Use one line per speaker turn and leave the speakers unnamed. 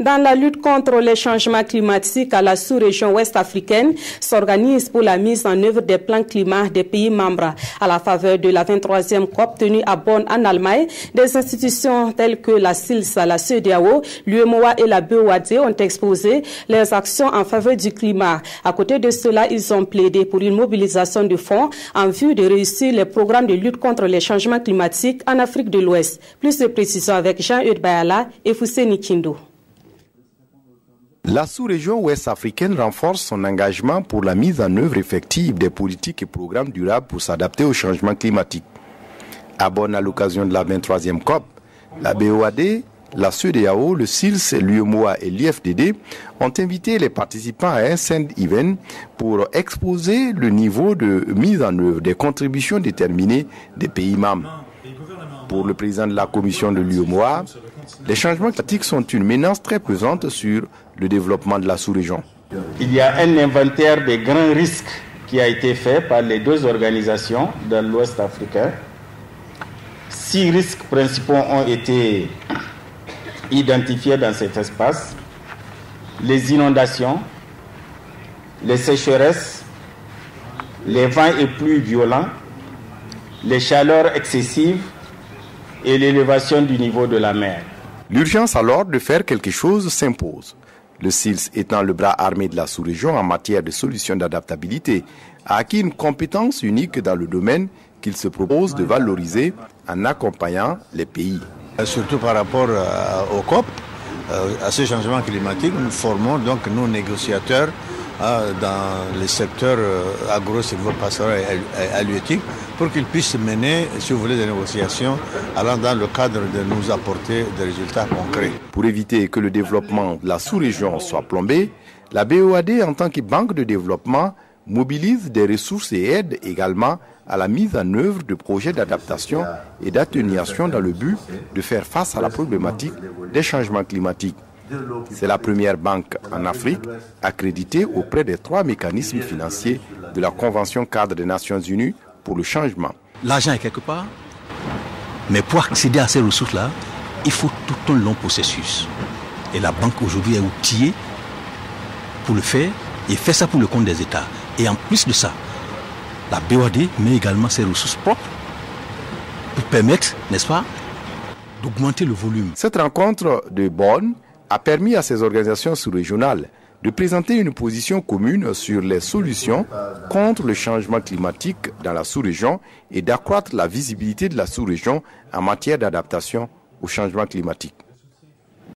Dans la lutte contre les changements climatiques à la sous-région ouest africaine, s'organise pour la mise en œuvre des plans climat des pays membres. À la faveur de la 23e COP tenue à Bonn en Allemagne, des institutions telles que la SILS, la CEDEAO, l'UEMOA et la BOAD ont exposé leurs actions en faveur du climat. À côté de cela, ils ont plaidé pour une mobilisation de fonds en vue de réussir les programmes de lutte contre les changements climatiques en Afrique de l'Ouest. Plus de précisions avec Jean-Eudes Bayala et Fousseni Kindo.
La sous-région ouest-africaine renforce son engagement pour la mise en œuvre effective des politiques et programmes durables pour s'adapter au changement climatique. À Bonn, à l'occasion de la 23e COP, la BOAD, la CEDEAO, le SILS, l'UEMOA et l'IFDD ont invité les participants à un Send Event pour exposer le niveau de mise en œuvre des contributions déterminées des pays membres. Pour le président de la commission de l'UEMOA, les changements climatiques sont une menace très pesante sur le développement de la sous-région.
Il y a un inventaire des grands risques qui a été fait par les deux organisations de l'Ouest africain. 6 risques principaux ont été identifiés dans cet espace: les inondations, les sécheresses, les vents et pluies violents, les chaleurs excessives et l'élévation du niveau de la mer.
L'urgence alors de faire quelque chose s'impose. Le SILS, étant le bras armé de la sous-région en matière de solutions d'adaptabilité, a acquis une compétence unique dans le domaine qu'il se propose de valoriser en accompagnant les pays.
Surtout par rapport au COP, à ce changement climatique, nous formons donc nos négociateurs dans les secteurs agro-silvopastoraux et halieutiques pour qu'ils puissent mener, si vous voulez, des négociations allant dans le cadre de nous apporter des résultats concrets.
Pour éviter que le développement de la sous-région soit plombé, la BOAD, en tant que banque de développement, mobilise des ressources et aide également à la mise en œuvre de projets d'adaptation et d'atténuation dans le but de faire face à la problématique des changements climatiques. C'est la première banque en Afrique accréditée auprès des 3 mécanismes financiers de la Convention cadre des Nations Unies pour le changement.
L'argent est quelque part, mais pour accéder à ces ressources-là, il faut tout un long processus. Et la banque aujourd'hui est outillée pour le faire et fait ça pour le compte des États. Et en plus de ça, la BOAD met également ses ressources propres pour permettre, n'est-ce pas, d'augmenter le volume.
Cette rencontre de Bonn a permis à ces organisations sous-régionales de présenter une position commune sur les solutions contre le changement climatique dans la sous-région et d'accroître la visibilité de la sous-région en matière d'adaptation au changement climatique.